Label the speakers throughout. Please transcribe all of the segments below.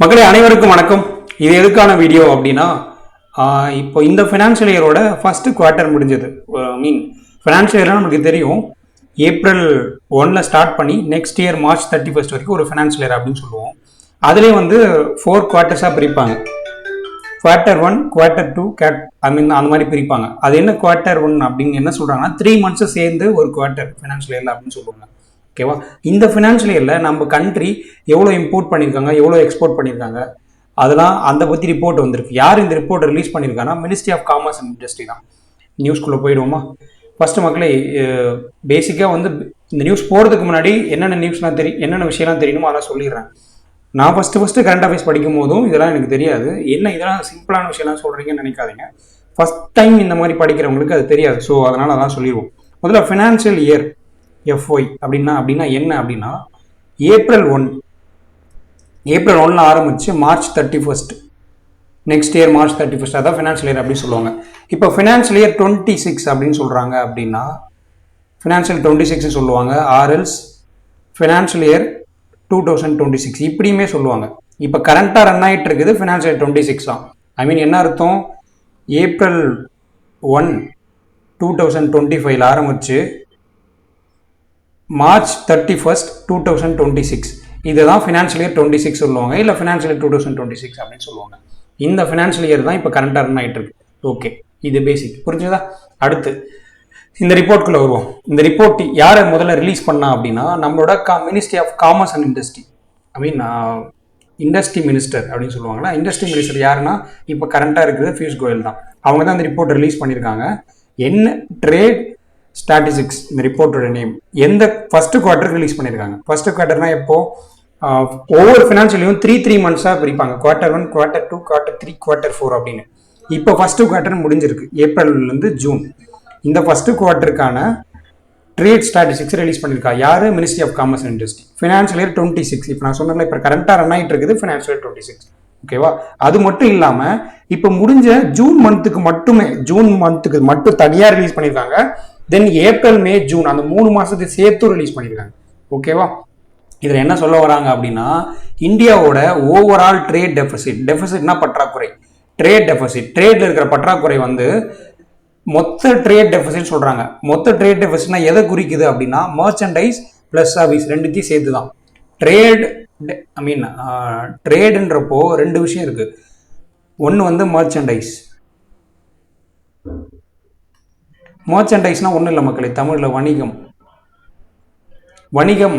Speaker 1: மக்களே அனைவருக்கும் வணக்கம். இது எதுக்கான வீடியோ அப்படின்னா, இப்போ இந்த ஃபினான்ஷியல் இயரோட ஃபர்ஸ்ட் குவார்ட்டர் முடிஞ்சது. ஃபினான்ஷியல் இயர்லாம் நமக்கு தெரியும், ஏப்ரல் 1 ஸ்டார்ட் பண்ணி நெக்ஸ்ட் இயர் மார்ச் 31 வரைக்கும் ஒரு ஃபினான்ஷியல் இயர் அப்படின்னு சொல்லுவோம். அதுலேயே வந்து 4 குவார்ட்டர்ஸாக பிரிப்பாங்க. குவார்ட்டர் 1, குவார்ட்டர் 2, அந்த மாதிரி பிரிப்பாங்க. அது என்ன குவார்ட்டர் 1 அப்படின்னு என்ன சொல்கிறாங்கன்னா, 3 months சேர்ந்து ஒரு குவார்ட்டர் ஃபினான்ஷியல் இயரில் அப்படின்னு சொல்லுவாங்க. ஓகேவா? இந்த ஃபினான்ஷியல் இயரில் நம்ம கண்ட்ரி எவ்வளோ இம்போர்ட் பண்ணியிருக்காங்க, எவ்வளோ எக்ஸ்போர்ட் பண்ணியிருக்காங்க, அதெல்லாம் அந்த பற்றி ரிப்போர்ட் வந்திருக்கு. யார் இந்த ரிப்போர்ட் ரிலீஸ் பண்ணியிருக்காங்கன்னா, ministry of commerce and industry தான். நியூஸ்குள்ளே போயிடுவோமா? ஃபஸ்ட்டு மக்களே, பேசிக்காக வந்து இந்த நியூஸ் போகிறதுக்கு முன்னாடி என்னென்ன நியூஸ்லாம் என்னென்ன விஷயம்லாம் தெரியணுமோ அதெல்லாம் சொல்லிடுறேன். நான் ஃபஸ்ட்டு கரண்ட் அஃபேர்ஸ் படிக்கும் போதும் இதெல்லாம் எனக்கு தெரியாது. என்ன இதெல்லாம் சிம்பிளான விஷயம்லாம் சொல்கிறீங்கன்னு நினைக்காதீங்க. ஃபஸ்ட் டைம் இந்த மாதிரி படிக்கிறவங்களுக்கு அது தெரியாது. ஸோ அதனால் அதான் சொல்லிடுவோம். முதல்ல ஃபினான்ஷியல் இயர் எஃப்ஒய் அப்படின்னா என்ன அப்படின்னா, ஏப்ரல் 1 ஆரம்பிச்சு மார்ச் 31 நெக்ஸ்ட் இயர் மார்ச் 31 அதான் ஃபினான்ஷியல் இயர் அப்படின்னு சொல்லுவாங்க. இப்போ ஃபினான்ஷியல் இயர் 26 அப்படின்னு சொல்கிறாங்க அப்படின்னா, ஃபினான்ஷியல் 26 சொல்லுவாங்க, ஆர்எல்ஸ் ஃபினான்ஷியல் இயர் 2026 இப்படியுமே சொல்லுவாங்க. இப்போ கரண்ட்டாக ரன் ஆகிட்டு இருக்குது ஃபினான்ஷியல் இயர் 26 தான். என்ன அர்த்தம்? ஏப்ரல் 1, 2025 ஆரம்பிச்சு மார்ச் 31, 2026 இதுதான் ஃபினான்ஷியல் இயர் 26 சொல்லுவாங்க, இல்லை ஃபினான்ஷியல் இயர் 2026 அப்படின்னு சொல்லுவாங்க. இந்த ஃபினான்ஷியல் இயர் தான் இப்போ கரண்டாக ரன் ஆகிட்டு இருக்கு. ஓகே, இது பேசிக் புரிஞ்சுதா? அடுத்து இந்த ரிப்போர்ட்குள்ளே வருவோம். இந்த ரிப்போர்ட் யாரை முதல்ல ரிலீஸ் பண்ணா அப்படின்னா, நம்மளோட ministry of commerce and industry, industry minister அப்படின்னு சொல்லுவாங்களா. இண்டஸ்ட்ரி மினிஸ்டர் யாருன்னா, இப்போ கரண்டாக இருக்குது பியூஷ் கோயல் தான். அவங்க தான் இந்த ரிப்போர்ட் ரிலீஸ் பண்ணியிருக்காங்க. என்ன ட்ரேட் ஸ்டாட்டிஸ்டிக்ஸ் இந்த ரிப்போர்ட்டோட நேம். எந்த ஃபர்ஸ்ட் குவார்ட்டருக்கு ரிலீஸ் பண்ணியிருக்காங்க. ஃபர்ஸ்ட் குவார்ட்டர்னா எப்போ? ஒவ்வொரு ஃபினான்ஷியலையும் 3 monthஸாக பிரிப்பாங்க. குவார்ட்டர் 1, குவார்ட்டர் 2, குவார்ட்டர் 3, குவார்ட்டர் 4 அப்படின்னு. இப்போ ஃபர்ஸ்ட் குவார்ட்டர் முடிஞ்சிருக்கு, ஏப்ரல்லேருந்து ஜூன். இந்த ஃபர்ஸ்ட் குவார்ட்டருக்கான ட்ரேட் ஸ்டாட்டிஸ்டிக்ஸ் ரிலீஸ் பண்ணியிருக்கா யாரு? Ministry of commerce and industry. Financial year 26 இப்போ நான் சொன்னேன்ல, இப்போ கரண்டாக ரன் ஆகிட்டு இருக்குது ஃபினான்ஷியல் இயர் 26. ஓகேவா? அது மட்டும் இல்லாமல் இப்போ முடிஞ்ச ஜூன் மந்த்துக்கு மட்டும் தனியாக ரிலீஸ் பண்ணியிருக்காங்க. தென் ஏப்ரல், மே, ஜூன் அந்த 3 மாசத்தை சேர்த்து ரிலீஸ் பண்ணியிருக்காங்க. ஓகேவா? இதில் என்ன சொல்ல வராங்க அப்படின்னா, இந்தியாவோட ஓவரால் ட்ரேட் டெபிசிட்னா பற்றாக்குறை. ட்ரேட் டெபிசிட், ட்ரேட்ல இருக்கிற பற்றாக்குறை வந்து மொத்த ட்ரேட் டெபிசிட் சொல்றாங்க. மொத்த ட்ரேட் டெபிசிட்னா எதை குறிக்குது அப்படின்னா, மர்ச்சன்டைஸ் பிளஸ் சர்வீஸ் ரெண்டுத்தையும் சேர்த்து தான். ட்ரேடுன்றப்போ 2 விஷயம் இருக்கு. ஒன்று வந்து மர்ச்சன்டைஸ்னா ஒன்றும் இல்லை மக்களே, தமிழில் வணிகம்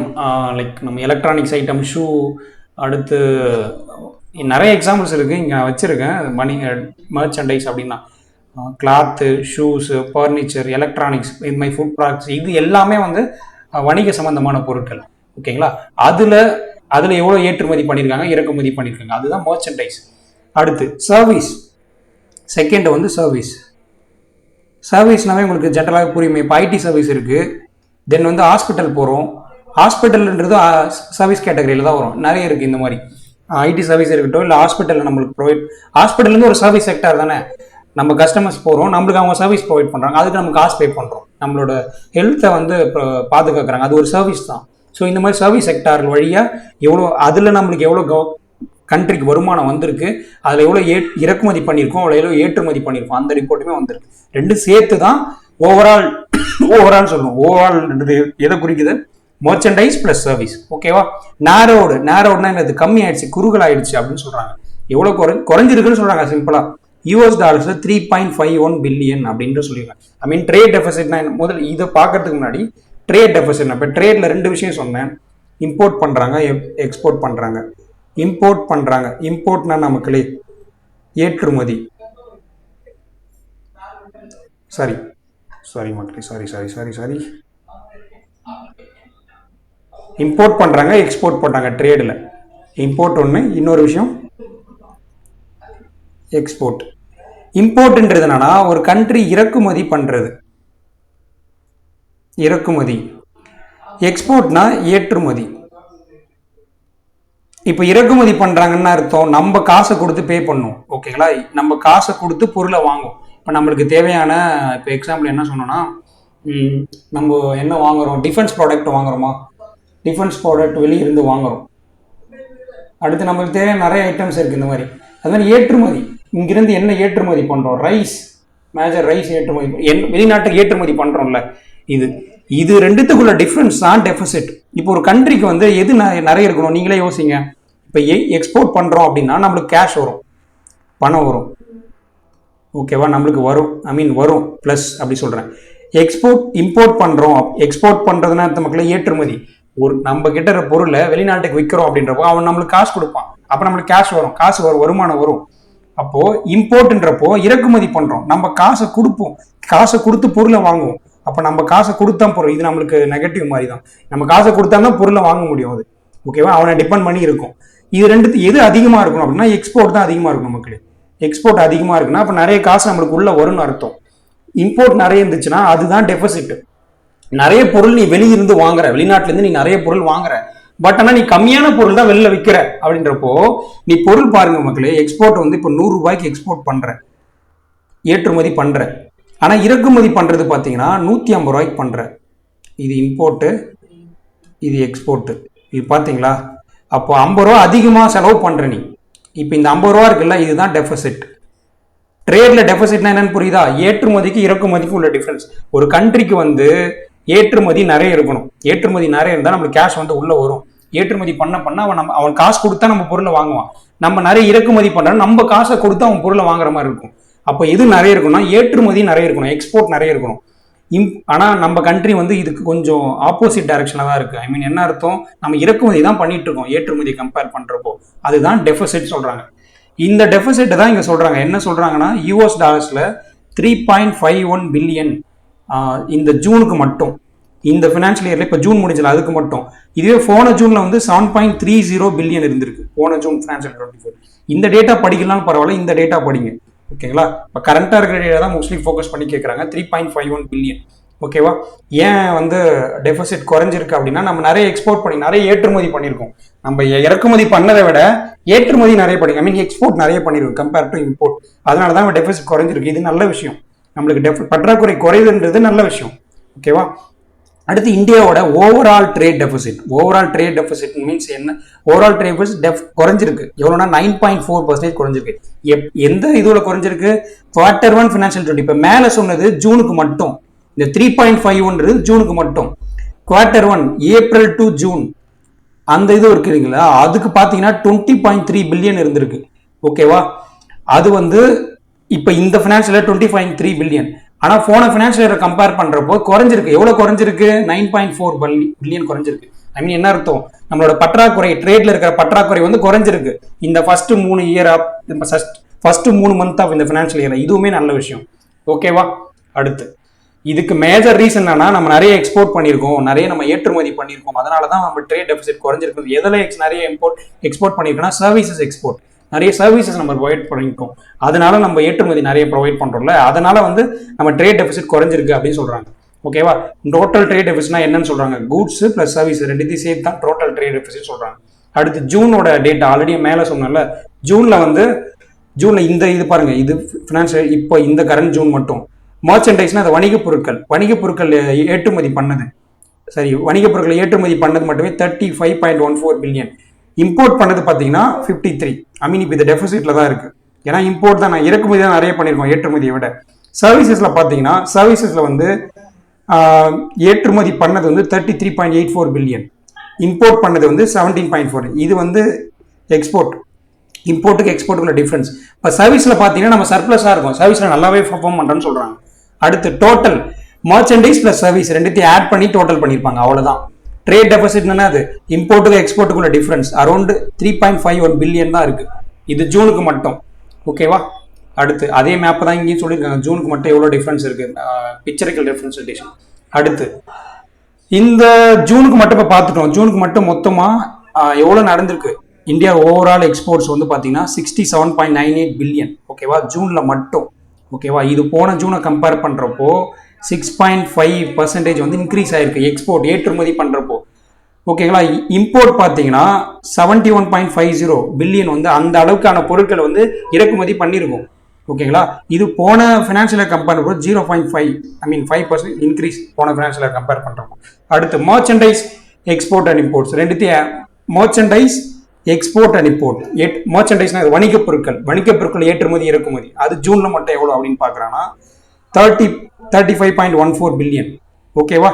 Speaker 1: லைக் நம்ம எலக்ட்ரானிக்ஸ் ஐட்டம், ஷூ, அடுத்து நிறைய எக்ஸாம்பிள்ஸ் இருக்குது இங்கே வச்சுருக்கேன். மர்ச்சன்டைஸ் அப்படின்னா கிளாத்து, ஷூஸு, ஃபர்னிச்சர், எலக்ட்ரானிக்ஸ், இந்த மாதிரி ஃபுட் ப்ராடக்ட்ஸ், இது எல்லாமே வந்து வணிக சம்பந்தமான பொருட்கள். ஓகேங்களா? அதில் எவ்வளோ ஏற்றுமதி பண்ணியிருக்காங்க, இறக்குமதி பண்ணியிருக்காங்க, அதுதான் மர்ச்சன்டைஸ். அடுத்து சர்வீஸ். செகண்ட் வந்து சர்வீஸ்னாவே உங்களுக்கு ஜென்ரலாக புரியுமே. இப்போ ஐடி சர்வீஸ் இருக்குது. தென் வந்து ஹாஸ்பிட்டல் போகிறோம். ஹாஸ்பிட்டல்ன்றது சர்வீஸ் கேட்டகரியில் தான் வரும். நிறைய இருக்குது இந்த மாதிரி. ஐடி சர்வீஸ் இருக்கட்டும், இல்லை ஹாஸ்பிட்டலில் நம்மளுக்கு ஹாஸ்பிட்டல்லேருந்து ஒரு சர்வீஸ் செக்டார் தானே. நம்ம கஸ்டமர்ஸ் போகிறோம், நம்மளுக்கு அவங்க சர்வீஸ் ப்ரொவைட் பண்ணுறாங்க, அதுக்கு நம்ம காசு பே பண்ணுறோம், நம்மளோட ஹெல்த்தை வந்து பாதுகாக்கிறாங்க, அது ஒரு சர்வீஸ் தான். ஸோ இந்த மாதிரி சர்வீஸ் செக்டார் வழியாக அதில் நம்மளுக்கு எவ்வளோ கண்ட்ரிக்கு வருமானம் வந்திருக்கு, அதில் எவ்வளோ இறக்குமதி பண்ணியிருக்கோம், அவ்வளோ எவ்வளோ ஏற்றுமதி பண்ணியிருக்கோம், அந்த ரிப்போர்ட்டுமே வந்திருக்கு. 2 சேர்த்து தான் ஓவரால் சொல்லணும். ஓவரால் எதை குறிக்குது? Merchandise plus service. ஓகேவா? நேரோடுனா என்னது? கம்மி ஆயிடுச்சு, குறுகல் ஆயிடுச்சு அப்படின்னு சொல்றாங்க. எவ்வளோ குறைஞ்சிருக்குன்னு சொல்றாங்க சிம்பிளா. $US 3.51 பில்லியன் அப்படின்னு சொல்லியிருக்காங்க. ட்ரேட் டெபிசிட்னா முதல்ல இதை பார்க்கறதுக்கு முன்னாடி ட்ரேட் டெபிசிட், இப்போ ட்ரேட்ல 2 விஷயம் சொன்னேன். இம்போர்ட் பண்றாங்க, எக்ஸ்போர்ட் பண்றாங்க. இம்போர்ட்னா நமக்கு ஏற்றுமதி. சாரி மக்களே, சாரி. இம்போர்ட் பண்றாங்க, எக்ஸ்போர்ட் பண்றாங்க ட்ரேட்ல. இம்போர்ட் ஒன்று, இன்னொரு விஷயம் எக்ஸ்போர்ட். இம்போர்ட்ன்றது என்னன்னா, ஒரு கண்ட்ரி இறக்குமதி பண்றது, இறக்குமதி. எக்ஸ்போர்ட்னா ஏற்றுமதி. இப்போ இறக்குமதி பண்றாங்கன்னு அர்த்தம் நம்ம காசை கொடுத்து பே பண்ணும். ஓகேங்களா? நம்ம காசை கொடுத்து பொருளை வாங்குவோம். இப்போ நம்மளுக்கு தேவையான, இப்போ எக்ஸாம்பிள் என்ன சொன்னோம்னா, நம்ம என்ன வாங்குறோம்? டிஃபென்ஸ் ப்ராடக்ட் வாங்குறோமா? டிஃபென்ஸ் ப்ராடக்ட் வெளியிருந்து வாங்குறோம். அடுத்து நம்மளுக்கு தேவையான நிறைய ஐட்டம்ஸ் இருக்குது இந்த மாதிரி. அது மாதிரி ஏற்றுமதி, இங்கிருந்து என்ன ஏற்றுமதி பண்ணுறோம், ரைஸ், மேஜர் ரைஸ் ஏற்றுமதி, வெளிநாட்டுக்கு ஏற்றுமதி பண்ணுறோம்ல, இது ரெண்டுத்துக்குள்ள டிஃப்ரென்ஸ் தான் டெபிசிட். இப்போ ஒரு கண்ட்ரிக்கு வந்து எது நிறைய இருக்கணும் நீங்களே யோசிங்க. இப்போ எக்ஸ்போர்ட் பண்ணுறோம் அப்படின்னா நம்மளுக்கு கேஷ் வரும், பணம் வரும், ஓகேவா, நம்மளுக்கு வரும், வரும் ப்ளஸ் அப்படி சொல்கிறேன். இம்போர்ட் பண்ணுறோம், எக்ஸ்போர்ட் பண்ணுறதுன்னா மக்களை ஏற்றுமதி, ஒரு நம்ம கிட்ட இருக்கிற பொருளை வெளிநாட்டுக்கு விற்கிறோம் அப்படின்றப்போ அவன் நம்மளுக்கு காசு கொடுப்பான், அப்போ நம்மளுக்கு கேஷ் வரும், வருமானம் வரும். அப்போ இம்போர்ட்ன்றப்போ இறக்குமதி பண்றோம், நம்ம காசை கொடுப்போம், காசை கொடுத்து பொருளை வாங்குவோம். அப்போ நம்ம காசை கொடுத்தா பொருள், இது நம்மளுக்கு நெகட்டிவ் மாதிரி தான். நம்ம காசை கொடுத்தா தான் பொருளை வாங்க முடியும், அது ஓகேவா, அவனை டிபெண்ட் பண்ணி இருக்கும். இது ரெண்டு எது அதிகமாக இருக்கணும் அப்படின்னா எக்ஸ்போர்ட் தான் அதிகமாக இருக்கும் நமக்கு. எக்ஸ்போர்ட் அதிகமாக இருக்குன்னா அப்போ நிறைய காசு நம்மளுக்கு உள்ள வரும்னு அர்த்தம். இம்போர்ட் நிறைய இருந்துச்சுன்னா அதுதான் டெபிசிட். நிறைய பொருள் நீ வெளியிருந்து வாங்குற, வெளிநாட்டிலேருந்து நீ நிறைய பொருள் வாங்குற, பட் ஆனால் நீ கம்மியான பொருள் தான் வெளில விற்கிற அப்படின்றப்போ நீ பொருள் பாருங்க மக்களே, எக்ஸ்போர்ட் வந்து இப்போ 100 ரூபாய்க்கு எக்ஸ்போர்ட் பண்ற, ஏற்றுமதி பண்ற, ஆனால் இறக்குமதி பண்றது பார்த்தீங்கன்னா 150 ரூபாய்க்கு பண்ற. இது இம்போர்ட்டு, இது எக்ஸ்போர்ட்டு, இது பார்த்தீங்களா? அப்போ 50 ரூபா அதிகமாக செலவு பண்ற நீ. இப்போ இந்த 50 ரூபா இருக்குல்ல, இதுதான் டெபிசிட். ட்ரேட்ல டெபிசிட்னா என்னன்னு புரியுதா? ஏற்றுமதிக்கு இறக்குமதிக்கு உள்ள டிஃபரன்ஸ். ஒரு கண்ட்ரிக்கு வந்து ஏற்றுமதி நிறைய இருக்கணும், ஏற்றுமதி நிறைய இருந்தால் நம்மளுக்கு கேஷ் வந்து உள்ள வரும். ஏற்றுமதி பண்ண அவன் காசு கொடுத்தா நம்ம பொருளை வாங்குவான். நம்ம நிறைய இறக்குமதி பண்றோம், நம்ம காசை கொடுத்து அவன் பொருளை வாங்குற மாதிரி இருக்கும். அப்போ எது நிறைய இருக்கும்னா ஏற்றுமதி நிறைய இருக்கணும், எக்ஸ்போர்ட் நிறைய இருக்கணும். ஆனால் நம்ம கண்ட்ரி வந்து இதுக்கு கொஞ்சம் ஆப்போசிட் டைரக்ஷனில் தான் இருக்கு. என்ன அர்த்தம், நம்ம இறக்குமதி தான் பண்ணிட்டு இருக்கோம் ஏற்றுமதி கம்பேர் பண்றப்போ. அதுதான் டெபிசிட் சொல்றாங்க. இந்த டெபிசிட் தான் இங்க சொல்றாங்க. என்ன சொல்றாங்கன்னா யூஎஸ் டாலர்ஸ்ல 3.51 பில்லியன் இந்த ஜூனுக்கு மட்டும், இந்த ஃபினான்ஷியல் இயர்ல இப்போ ஜூன் முடிஞ்சல அதுக்கு மட்டும். இதுவே போன ஜூன்ல வந்து 7.30 பில்லியன் இருந்திருக்கு, போன ஜூன் ஃபினான்ஷியல் 24. இந்த டேட்டா படிக்கலாம்னு பரவாயில்ல, இந்த டேட்டா படிங்க ஓகேங்களா. இப்போ கரண்டா இருக்கிற டேட்டா தான் மோஸ்ட்லி ஃபோக்கஸ் பண்ணி கேட்குறாங்க. 3.51 பில்லியன் ஓகேவா. ஏன் வந்து டெபிசிட் குறைஞ்சிருக்கு அப்படின்னா நம்ம நிறைய எக்ஸ்போர்ட் பண்ணி நிறைய ஏற்றுமதி பண்ணியிருக்கோம். நம்ம இறக்குமதி பண்ணதை விட ஏற்றுமதி நிறைய பண்ணி எக்ஸ்போர்ட் நிறைய பண்ணியிருக்கோம் கம்பேர் டு இம்போர்ட். அதனால தான் டெபிசிட் குறைஞ்சிருக்கு. இது நல்ல விஷயம், நம்மளுக்கு பற்றாக்குறை குறையுதுன்றது நல்ல விஷயம் ஓகேவா. அடுத்து இந்தியாவோட ஓவரால் ட்ரேட் டெபிசிட் மீன்ஸ் என்ன? ஓவரால் ட்ரேட் டெபிசிட் குறைஞ்சிருக்கு. எவ்வளோனா 9.4% குறைஞ்சிருக்கு. எந்த இதுல குறைஞ்சிருக்கு? Q1 financial 20. இப்போ மேலே சொன்னது ஜூனுக்கு மட்டும், இந்த 3.51 ஜூனுக்கு மட்டும். Q1 ஏப்ரல் டு ஜூன் அந்த இது இருக்குங்களா, அதுக்கு பார்த்தீங்கன்னா 20.3 பில்லியன் இருந்திருக்கு ஓகேவா. அது வந்து இப்போ இந்த ஃபினான்ஷியல் 20.3 பில்லியன். ஆனால் போன ஃபினான்ஷியல் இயரை கம்பேர் பண்ணுறப்போ குறைஞ்சிருக்கு. எவ்வளோ குறைஞ்சிருக்கு? 9.4 பில்லியன் குறைஞ்சிருக்கு. என்ன அர்த்தம்? நம்மளோட பற்றாக்குறை, ட்ரேட்ல இருக்கிற பற்றாக்குறை வந்து குறைஞ்சிருக்கு இந்த ஃபர்ஸ்ட் 3 மந்த் ஆஃப் இந்த ஃபினான்ஷியல் இயர். இதுவுமே நல்ல விஷயம் ஓகேவா. அடுத்து இதுக்கு மேஜர் ரீசன் என்னன்னா நம்ம நிறைய எக்ஸ்போர்ட் பண்ணியிருக்கோம், நிறைய நம்ம ஏற்றுமதி பண்ணியிருக்கோம். அதனால தான் நம்ம ட்ரேட் டெபிசிட் குறைஞ்சிருக்கு. எதில் நிறைய எக்ஸ்போர்ட் பண்ணியிருக்கோம்னா சர்வீசஸ் எக்ஸ்போர்ட், நிறைய சர்வீசஸ் நம்ம ப்ரொவைட் பண்ணிருக்கோம். அதனால நம்ம ஏற்றுமதி நிறைய ப்ரொவைட் பண்றோம்ல, அதனால வந்து நம்ம ட்ரேட் டெபிசிட் குறைஞ்சிருக்கு அப்படின்னு சொல்றாங்க ஓகேவா. டோட்டல் ட்ரேட் டெபிசிட்னா என்னன்னு சொல்றாங்க? கூட்ஸ் பிளஸ் சர்வீஸ் ரெண்டுத்தையும் சேர்த்து தான் டோட்டல் ட்ரேட் டெபிசிட் சொல்றாங்க. அடுத்து ஜூனோட டேட்டா ஆல்ரெடி மேலே சொன்னல, ஜூன்ல இந்த இது பாருங்க, இது ஃபினான்ஷியல் இப்போ இந்த கரண்ட் ஜூன் மட்டும். மர்ச்சன்டைஸ்னா அது வணிகப் பொருட்கள் ஏற்றுமதி பண்ணது, சரி, வணிகப் பொருட்கள் ஏற்றுமதி பண்ணது மட்டுமே 35.14 பில்லியன். இம்போர்ட் பண்ணது பார்த்தீங்கன்னா 53. இப்போ இது டெபிசிட்ல தான் இருக்கு. ஏன்னா இம்போர்ட் தான், நான் இறக்குமதி தான் நிறைய பண்ணியிருக்கோம் ஏற்றுமதியை விட. சர்வீசஸ்ல பார்த்தீங்கன்னா சர்வீசஸ்ல வந்து ஏற்றுமதி பண்ணது வந்து 33.84 பில்லியன், இம்போர்ட் பண்ணது வந்து 17.4. இது வந்து எக்ஸ்போர்ட். இம்போர்ட்டுக்கு எக்ஸ்போர்ட்டுக்குள்ள டிஃபரன்ஸ். இப்போ சர்வீஸ்ல பார்த்தீங்கன்னா நம்ம சர்ப்ளஸாக இருக்கும், சர்வீஸ்ல நல்லாவே பர்ஃபார்ம் பண்றோம்னு சொல்றாங்க. அடுத்து டோட்டல் மர்ச்சன்டைஸ் பிளஸ் சர்வீஸ் ரெண்டுத்தையும் ஆட் பண்ணி டோட்டல் பண்ணியிருப்பாங்க, அவ்வளோதான். ட்ரேட் டெபிசிட் அது இம்போர்ட்டுக்கு எக்ஸ்போர்ட்டுக்குள்ள டிஃபரன்ஸ் அரௌண்ட் 3.51 பில்லியன் தான் இருக்கு, இது ஜூனுக்கு மட்டும் ஓகேவா. அடுத்து அதே மேப் தான் இங்கேயும் சொல்லியிருக்காங்க, ஜூனுக்கு மட்டும் எவ்வளோ டிஃபரன்ஸ் இருக்கு, பிக்சரிக்கல் ரெப்ரசன்டேஷன். அடுத்து இந்த ஜூனுக்கு மட்டும் இப்போ பார்த்துட்டோம். ஜூனுக்கு மட்டும் மொத்தமாக எவ்வளோ நடந்திருக்கு? இந்தியா ஓவரால் எக்ஸ்போர்ட்ஸ் வந்து பார்த்தீங்கன்னா 67.98 பில்லியன் ஓகேவா, ஜூன்ல மட்டும் ஓகேவா. இது போன ஜூனை கம்பேர் பண்ணுறப்போ 6.5% வந்து இன்க்ரீஸ் ஆயிருக்கு எக்ஸ்போர்ட், ஏற்றுமதி பண்றப்போ ஓகேங்களா. இம்போர்ட் பார்த்தீங்கன்னா 71.50 பில்லியன் வந்து அந்த அளவுக்கான பொருட்களை வந்து இறக்குமதி பண்ணியிருக்கோம் ஓகேங்களா. இது போன ஃபினான்ஷியல் கம்பேர் பண்ணுறப்போ 5% இன்க்ரீஸ் போன ஃபினான்ஷியல் கம்பேர் பண்றப்போ. அடுத்து மர்ச்சன்டைஸ் எக்ஸ்போர்ட் அண்ட் இம்போர்ட்ஸ் ரெண்டுத்தையும், மர்ச்சன்டைஸ் எக்ஸ்போர்ட் அண்ட் இம்போர்ட் மர்ச்சன்டைஸ்னா வணிகப் பொருட்கள் ஏற்றுமதி இறக்குமதி அது ஜூன்ல மட்டும் எவ்வளோ அப்படின்னு பார்க்குறாங்கன்னா 35.14 பில்லியன். ஓகேவா?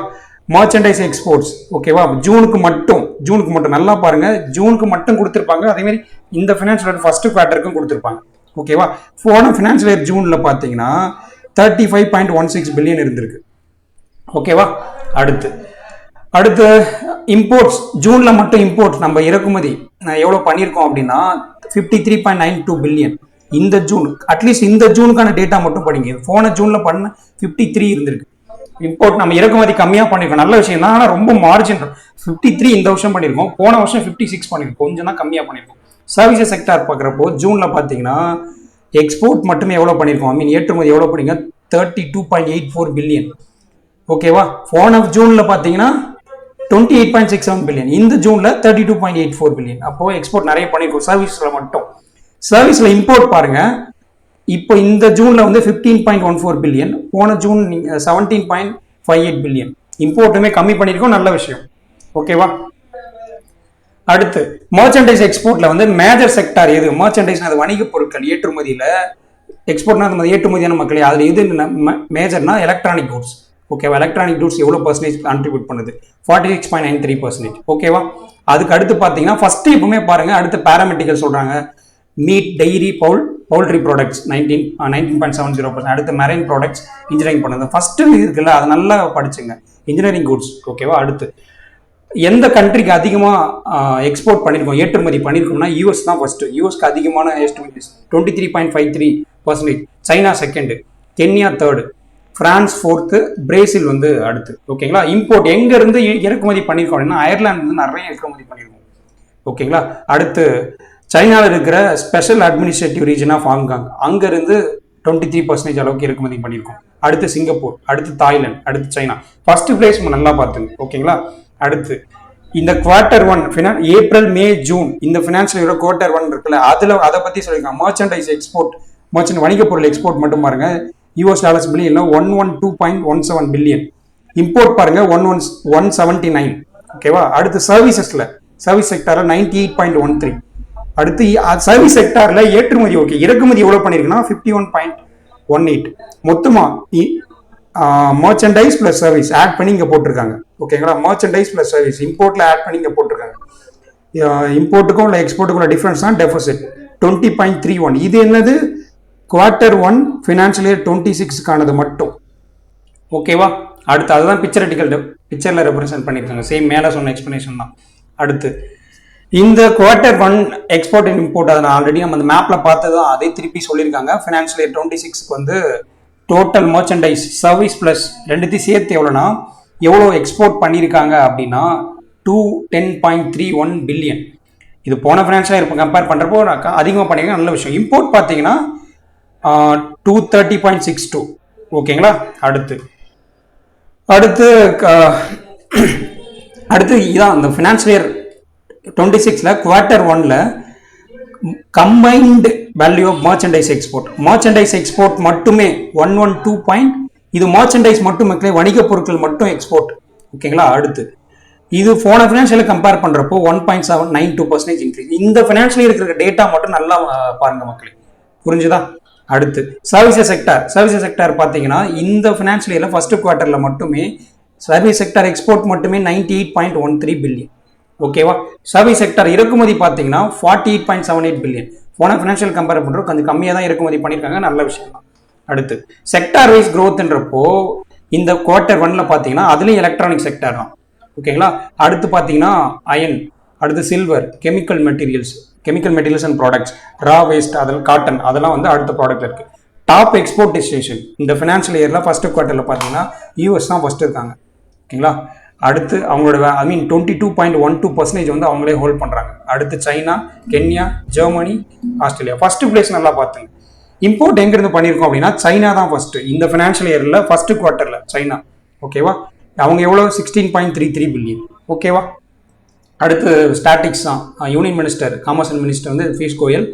Speaker 1: மர்ச்சன்டைஸ் எக்ஸ்போர்ட்ஸ் ஓகேவா ஜூனுக்கு மட்டும் நல்லா பாருங்க, ஜூனுக்கு மட்டும் கொடுத்துருப்பாங்க. அதே மாதிரி இந்த ஃபினான்ஷியல் இயர் ஃபர்ஸ்ட் குவார்ட்டருக்கும் கொடுத்துருப்பாங்க. ஓகேவா? போன ஃபினான்ஷியல் இயர் ஜூன்ல பார்த்தீங்கன்னா 35.16 பில்லியன் இருந்திருக்கு. ஓகேவா? அடுத்து இம்போர்ட்ஸ் ஜூன்ல மட்டும் இம்போர்ட்ஸ் நம்ம இறக்குமதி எவ்வளோ பண்ணியிருக்கோம் அப்படின்னா 53.92 பில்லியன். இந்த ஜூன் அட்லீஸ்ட் இந்த ஜூனுக்கான டேட்டா மட்டும் படிங்க. போன ஜூன்ல பண்ண 53 இருந்திருக்கு. இம்போர்ட் நம்ம இறக்குமதி கம்மியாக பண்ணியிருக்கோம், நல்ல விஷயம் தான். ஆனால் ரொம்ப மார்ஜின் 53 இந்த வருஷம் பண்ணியிருக்கோம், போன வருஷம் 56 பண்ணியிருக்கோம், கொஞ்சம் தான் கம்மியாக பண்ணியிருக்கோம். சர்வீசஸ் செக்டார் பார்க்குறப்போ ஜூன்ல பார்த்தீங்கன்னா எக்ஸ்போர்ட் மட்டுமே எவ்வளோ பண்ணியிருக்கோம், ஏற்றுமதி எவ்வளோ பண்ணிங்க 32.84 பில்லியன். ஓகேவா? போன ஜூன்ல பார்த்தீங்கன்னா 28.67 பில்லியன், இந்த ஜூன்ல 32.84 பில்லியன். அப்போ எக்ஸ்போர்ட் நிறைய பண்ணிருக்கோம் சர்வீஸ்ல மட்டும். சர்வீஸ்ல இம்போர்ட் பாருங்க, இப்போ இந்த ஜூன்ல வந்து 15.14 பில்லியன், போன ஜூன் 17.58 பில்லியன். இம்போர்ட்டுமே கம்மி பண்ணிருக்கோம், நல்ல விஷயம். ஓகேவா? அடுத்து மர்ச்சன்டைஸ் எக்ஸ்போர்ட்ல வந்து மேஜர் செக்டார் எது? மர்ச்சன்டைஸ் அது வணிக பொருட்கள் ஏற்றுமதியில, எக்ஸ்போர்ட்னா ஏற்றுமதியான மக்களே, அதுல எது மேஜர்னா எலக்ட்ரானிக் கூட்ஸ். ஓகேவா? எலக்ட்ரானிக் கூட்ஸ் எவ்வளோ பர்சன்டேஜ் கான்ட்ரிபியூட் பண்ணுது? 46.93%. ஓகேவா? அதுக்கு அடுத்து பார்த்தீங்கன்னா ஃபர்ஸ்ட் எப்பவுமே பாருங்க, அடுத்து பேராமெடிக்கல் சொல்றாங்க, மீட் டைரி பவுல்ட்ரி ப்ராடக்ட்ஸ் 19.70%. அடுத்து மெரைன் ப்ராடக்ட்ஸ் இன்ஜினியரிங் பண்ணுது. ஃபர்ஸ்ட் இருக்குல்ல, அதை நல்லா படிச்சுங்க, இன்ஜினியரிங் கூட்ஸ். ஓகேவா? அடுத்து எந்த கண்ட்ரிக்கு அதிகமாக எக்ஸ்போர்ட் பண்ணியிருக்கோம், ஏற்றுமதி பண்ணியிருக்கோம்னா யூஎஸ் தான் ஃபர்ஸ்ட். யூஎஸ்க்கு அதிகமான 23.53%. China second, Kenya third, France fourth, Brazil வந்து அடுத்து. ஓகேங்களா? இம்போர்ட் எங்க இருந்து இறக்குமதி பண்ணிருக்கோம் அப்படின்னா அயர்லாந்து வந்து நிறைய இறக்குமதி பண்ணிருக்கோம். ஓகேங்களா? அடுத்து சைனாவில் இருக்கிற special administrative region of Hong, Kong இருந்து 23% அளவுக்கு இறக்குமதி பண்ணியிருக்கோம். அடுத்து சிங்கப்பூர், அடுத்து தாய்லாந்து, அடுத்து சைனா. ஃபர்ஸ்ட் பிளேஸ் நல்லா பார்த்துங்க. ஓகேங்களா? அடுத்து இந்த குவார்டர் 1 ஏப்ரல் மே ஜூன் இந்த ஃபினான்ஷியல் இயர் குவார்டர் 1 இருக்குல்ல, அதை பத்தி சொல்லியிருக்காங்க. மர்ச்சன்டைஸ் எக்ஸ்போர்ட், வணிக பொருள் எக்ஸ்போர்ட் மட்டும் பாருங்க, US dollars billion 112.17 billion. Import பாருங்க 179. ஓகேவா? அடுத்து சர்வீஸ் செக்டார்ல 98.13. அடுத்து சர்வீஸ் செக்டார்ல ஏற்றுமதி ஓகே, இறக்குமதி எவ்வளவு பண்ணிருக்குன்னா 51.18. மொத்தமா மர்ச்சன்டைஸ் பிளஸ் சர்வீஸ் ஆட் பண்ணி இங்க போட்டிருக்காங்க. ஓகேங்களா? மர்ச்சன்டைஸ் பிளஸ் சர்வீஸ் இம்போர்ட்ல ஆட் பண்ணி இங்க போட்டிருக்காங்க. இம்போர்ட்டுக்கும் இல்லை எக்ஸ்போர்ட்டுக்கும் டிஃபரன்ஸ் தான் டெபிசிட் 20.31. இது என்னது? குவார்டர் 1 ஃபினான்ஷியல் இயர் 26க்கானது மட்டும். ஓகேவா? அடுத்து அதுதான் பிக்சர்ல ரெப்ரசென்ட் பண்ணியிருக்காங்க. சேம் மேலே சொன்ன எக்ஸ்பிளனேஷன் தான். அடுத்து இந்த குவார்டர் 1 எக்ஸ்போர்ட் அண்ட் இம்போர்ட், அதை ஆல்ரெடி நம்ம அந்த மேப்ல பார்த்ததும் அதே திருப்பி சொல்லியிருக்காங்க. ஃபினான்ஷியல் இயர் 26க்கு வந்து டோட்டல் மர்ச்சன்டைஸ் சர்வீஸ் பிளஸ் ரெண்டுத்தையும் சேர்த்து எவ்வளோ எக்ஸ்போர்ட் பண்ணியிருக்காங்க அப்படின்னா 210.31 பில்லியன். இது போன ஃபினான்ஷியல் இயர் கம்பேர் பண்றப்போ அதிகமாக பண்ணியிருக்காங்க, நல்ல விஷயம். இம்போர்ட் பார்த்தீங்கன்னா 230.62. ஓகேங்களா? அடுத்து இதான் இந்த ஃபினான்ஷியல் இயர் 26ல குவார்டர் 1ல combined value of merchandise export மட்டுமே 112. இது மர்ச்சன்டைஸ் மட்டும் வணிக பொருட்கள் மட்டும் எக்ஸ்போர்ட். ஓகேங்களா? அடுத்து இது போன ஃபினான்ஷியல் கம்பேர் பண்றப்போ 1.792% இன்க்ரீஸ். இந்த ஃபினான்ஷியல் இருக்கிற டேட்டா மட்டும் நல்லா பாருங்க மக்களே, புரிஞ்சுதா? அடுத்து சர்வீசஸ் செக்டார் பார்த்தீங்கன்னா இந்த ஃபினான்ஷியல் இயர்ல ஃபர்ஸ்ட் குவார்டர்ல மட்டுமே சர்வீஸ் செக்டார் எக்ஸ்போர்ட் மட்டுமே 98.13 பில்லியன். ஓகேவா? சர்வீஸ் செக்டார் இறக்குமதி பார்த்தீங்கன்னா 48.78 பில்லியன். போன ஃபினான்ஷியல் கம்பேர் பண்றோம் கொஞ்சம் கம்மியாக தான் இறக்குமதி பண்ணியிருக்காங்க, நல்ல விஷயம் தான். அடுத்து செக்டார் வைஸ் க்ரோத்ன்றப்போ இந்த குவார்டர் 1ல பார்த்தீங்கன்னா அதுலேயும் எலக்ட்ரானிக் செக்டார் தான். ஓகேங்களா? அடுத்து பார்த்தீங்கன்னா அயன், அடுத்து silver, chemical materials and products, raw waste, அதெல்லாம் காட்டன், அதெல்லாம் வந்து அடுத்த ப்ராடக்ட்ல இருக்கு. டாப் எக்ஸ்போர்ட் டெஸ்டினேஷன் இந்த ஃபினான்ஷியல் இயர்ல ஃபர்ஸ்ட் குவார்டர்ல பார்த்தீங்கன்னா யூஎஸ் தான் ஃபர்ஸ்ட் இருக்காங்க. ஓகேங்களா? அடுத்து அவங்களோட 22.12% வந்து அவங்களே ஹோல்ட் பண்றாங்க. அடுத்து China, Kenya, Germany, Australia. First place நல்லா பார்த்துங்க. இம்போர்ட் எங்க இருந்து பண்ணியிருக்கோம் அப்படின்னா சைனா தான் ஃபர்ஸ்ட் இந்த ஃபினான்ஷியல் இயர்ல ஃபர்ஸ்ட் குவார்டர்ல சைனா. ஓகேவா? அவங்க எவ்வளவு 16.33 பில்லியன். ஓகேவா? அடுத்து ஸ்டாட்டிக்ஸ் தான். Union minister, commerce and minister வந்து பியூஷ் கோயல்,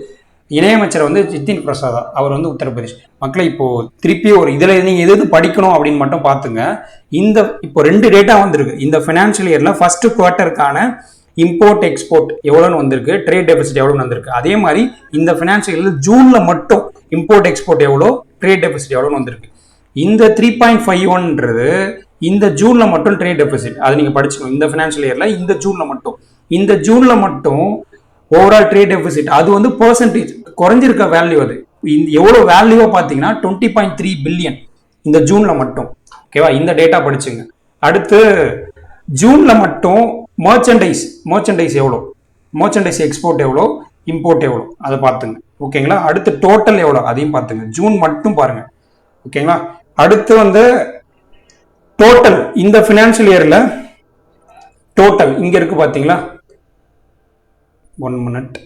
Speaker 1: இணையமைச்சர் வந்து ஜிதின் பிரசாதா, அவர் வந்து உத்தரப்பிரதேஷ். மக்களை இப்போ திருப்பி ஒரு இதுல நீங்க எது படிக்கணும் அப்படின்னு மட்டும் பார்த்துங்க. இப்போ 2 டேட்டா வந்திருக்கு இந்த ஃபினான்ஷியல் இயர்ல ஃபர்ஸ்ட் குவார்ட்டருக்கான இம்போர்ட் எக்ஸ்போர்ட் எவ்வளோன்னு வந்திருக்கு, ட்ரேட் டெபிசிட் எவ்வளோன்னு வந்திருக்கு. அதே மாதிரி இந்த ஃபினான்ஷியல் ஜூன்ல மட்டும் இம்போர்ட் எக்ஸ்போர்ட் எவ்வளோ, ட்ரேட் டெபிசிட் எவ்வளோன்னு வந்திருக்கு. இந்த 3.51ன்றது இந்த ஜூன்ல மட்டும் ட்ரேட் டெபிசிட், அது நீங்க படிச்சுக்கணும். இந்த ஃபினான்ஷியல் இயர்ல இந்த ஜூன்ல மட்டும் ஓவரால் ட்ரேட் டெபிசிட் அது வந்து பெர்சன்டேஜ் குறைஞ்சிருக்க வேல்யூ. அது எவ்வளோ வேல்யூவா பார்த்தீங்கன்னா 20.3 பில்லியன் இந்த ஜூன்ல மட்டும். ஓகேவா, இந்த டேட்டா படிச்சுங்க. அடுத்து ஜூன்ல மட்டும் மர்ச்சன்டைஸ் எவ்வளோ, மர்ச்சன்டைஸ் எக்ஸ்போர்ட் எவ்வளோ, இம்போர்ட் எவ்வளோ, அதை பார்த்துங்க. ஓகேங்களா, அடுத்து டோட்டல் எவ்வளோ அதையும் பார்த்துங்க. ஜூன் மட்டும் பாருங்க. ஓகேங்களா, அடுத்து வந்து டோட்டல் இந்த ஃபினான்ஷியல் இயர்ல டோட்டல் இங்க இருக்கு பாத்தீங்களா, 1 மினிட்.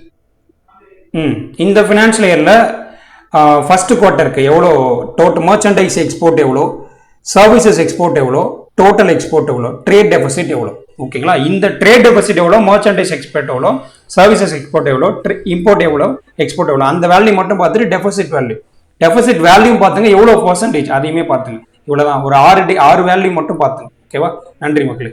Speaker 1: இந்த ஃபினான்ஷியல் இயர்ல ஃபர்ஸ்ட் குவார்ட்டருக்கு எவ்வளோ டோட்டல் மர்ச்சன்டைஸ் எக்ஸ்போர்ட் எவ்வளோ, சர்வீசஸ் எக்ஸ்போர்ட் எவ்வளோ, டோட்டல் எக்ஸ்போர்ட் எவ்வளோ, ட்ரேட் டெபிசிட் எவ்வளோ. ஓகேங்களா, இந்த ட்ரேட் டெபிசிட் எவ்வளோ, மர்ச்சன்டைஸ் எக்ஸ்போர்ட் எவ்வளோ, சர்வீசஸ் எக்ஸ்போர்ட் எவ்வளோ, இம்போர்ட் எவ்வளோ, எக்ஸ்போர்ட் எவ்வளோ, அந்த வேல்யூ மட்டும் பார்த்துட்டு டெபிசிட் வேல்யூ பார்த்துங்க, எவ்வளோ பர்சன்டேஜ் அதையுமே பார்த்துங்க. இவ்வளோதான், ஒரு 6 வேல்யூ மட்டும் பார்த்துங்க. ஓகேவா, நன்றி மக்களே.